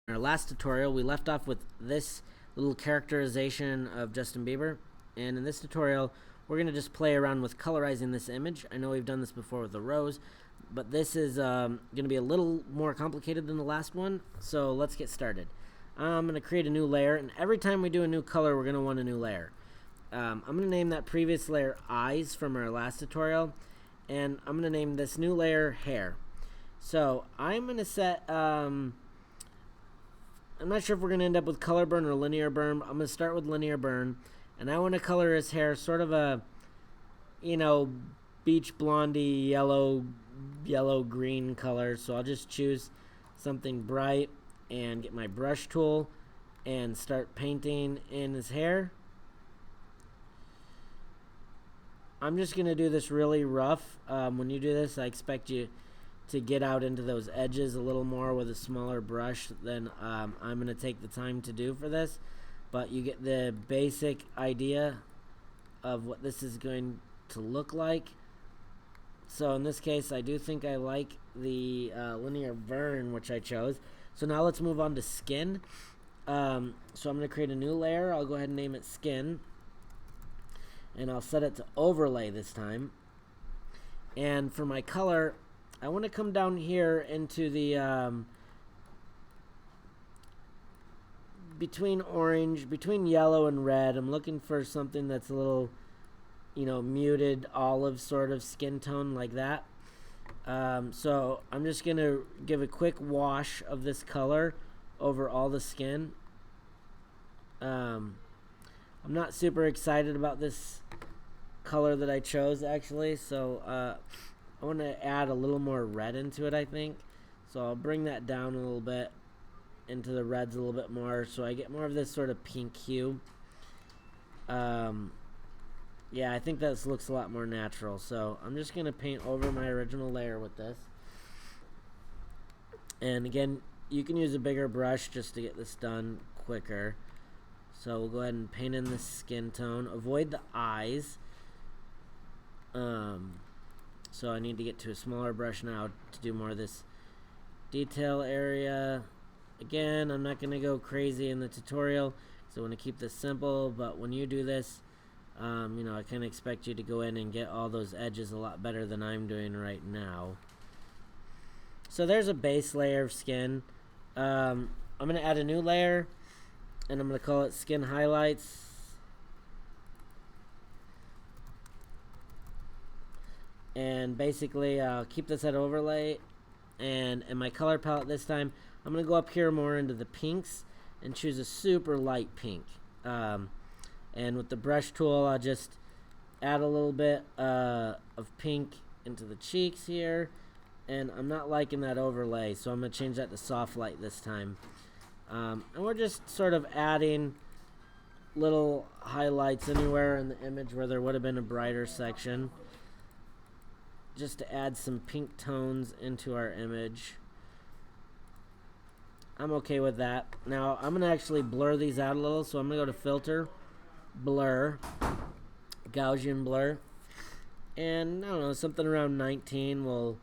In our last tutorial, we left off with this little characterization of Justin Bieber, and in this tutorial, we're going to just play around with colorizing this image. I know we've done this before with the rose, but this is going to be a little more complicated than the last one, so let's get started. I'm going to create a new layer, and every time we do a new color, we're going to want a new layer. I'm going to name that previous layer Eyes from our last tutorial, and I'm going to name this new layer Hair. So I'm going to set... I'm not sure if we're going to end up with color burn or linear burn. I'm going to start with linear burn. And I want to color his hair sort of a, beach blondie, yellow-green color. So I'll just choose something bright and get my brush tool and start painting in his hair. I'm just going to do this really rough. When you do this, I expect you to get out into those edges a little more with a smaller brush than I'm going to take the time to do for this. But you get the basic idea of what this is going to look like. So in this case, I do think I like the linear burn, which I chose. So now let's move on to skin. So I'm going to create a new layer. I'll go ahead and name it Skin. And I'll set it to Overlay this time. And for my color, I want to come down here into the between yellow and red. I'm looking for something that's a little, muted olive sort of skin tone like that. So I'm just going to give a quick wash of this color over all the skin. I'm not super excited about this color that I chose, actually, so I want to add a little more red into it, I think. So I'll bring that down a little bit into the reds a little bit more so I get more of this sort of pink hue. Yeah, I think this looks a lot more natural. So I'm just going to paint over my original layer with this. And again, you can use a bigger brush just to get this done quicker. So we'll go ahead and paint in the skin tone. Avoid the eyes. So I need to get to a smaller brush now to do more of this detail area. Again, I'm not going to go crazy in the tutorial, so I want to keep this simple, but when you do this, I kind of expect you to go in and get all those edges a lot better than I'm doing right now. So there's a base layer of skin. I'm going to add a new layer, and I'm going to call it Skin Highlights. And basically, I'll keep this at overlay. And in my color palette this time, I'm going to go up here more into the pinks and choose a super light pink. And with the brush tool, I'll just add a little bit of pink into the cheeks here. And I'm not liking that overlay, so I'm going to change that to soft light this time. And we're just sort of adding little highlights anywhere in the image where there would have been a brighter section, just to add some pink tones into our image. I'm okay with that. Now I'm going to actually blur these out a little, so I'm going to go to Filter, Blur, Gaussian Blur, and I don't know, something around 19 will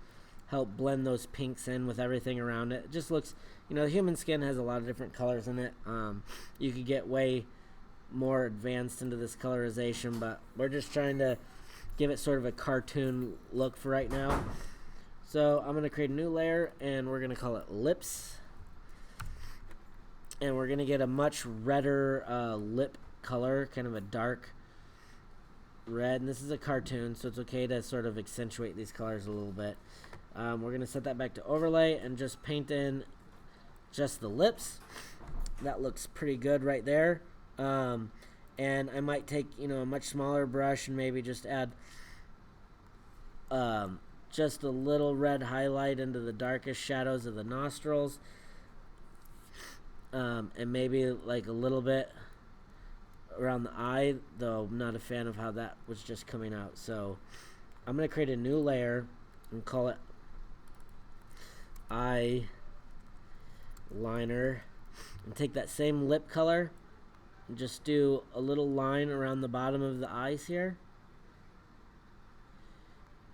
help blend those pinks in with everything around it. It just looks, the human skin has a lot of different colors in it. You could get way more advanced into this colorization, but we're just trying to give it sort of a cartoon look for right now. So I'm going to create a new layer, and we're going to call it Lips. And we're going to get a much redder lip color, kind of a dark red. And this is a cartoon, so it's okay to sort of accentuate these colors a little bit. We're going to set that back to overlay and just paint in just the lips. That looks pretty good right there. And I might take, a much smaller brush and maybe just add just a little red highlight into the darkest shadows of the nostrils. And maybe like a little bit around the eye, though I'm not a fan of how that was just coming out. So I'm going to create a new layer and call it Eyeliner. And take that same lip color and just do a little line around the bottom of the eyes here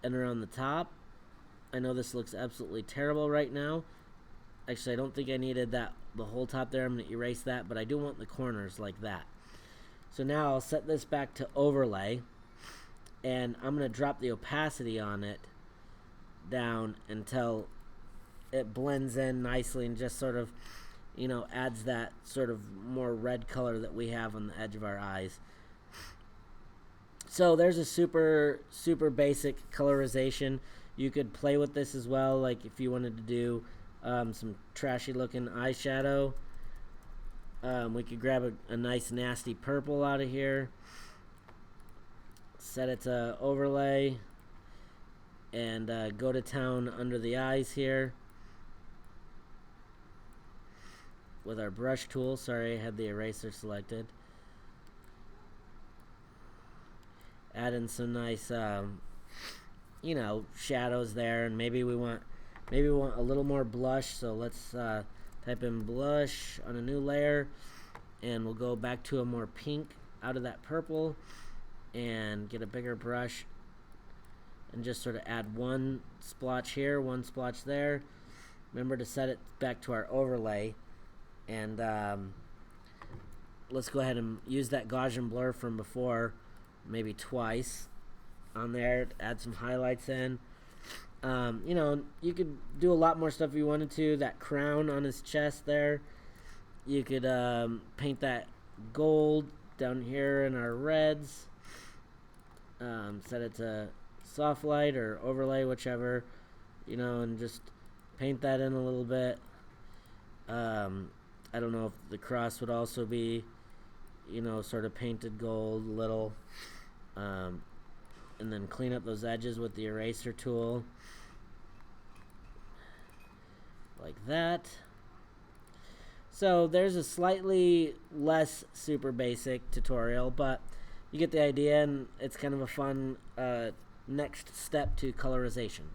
and around the top. I know this looks absolutely terrible right now, Actually, I don't think I needed that the whole top there. I'm going to erase that, but I do want the corners like that. So now I'll set this back to overlay, and I'm going to drop the opacity on it down until it blends in nicely and just sort of, you know, adds that sort of more red color that we have on the edge of our eyes. So there's a super basic colorization. You could play with this as well, like if you wanted to do some trashy looking eyeshadow. We could grab a nice nasty purple out of here, set it to overlay, and go to town under the eyes here with our brush tool. Sorry, I had the eraser selected. Add in some nice, you know, shadows there, and maybe we want a little more blush. So let's type in blush on a new layer, and we'll go back to a more pink out of that purple, and get a bigger brush, and just sort of add one splotch here, one splotch there. Remember to set it back to our overlay, and let's go ahead and use that Gaussian blur from before, maybe twice on there. Add some highlights in. You know, you could do a lot more stuff if you wanted to. That crown on his chest there, you could paint that gold down here in our reds. Set it to soft light or overlay, whichever, you know, and just paint that in a little bit. I don't know if the cross would also be, you know, sort of painted gold a little. And then clean up those edges with the eraser tool like that. So there's a slightly less super basic tutorial, but you get the idea, and it's kind of a fun next step to colorization.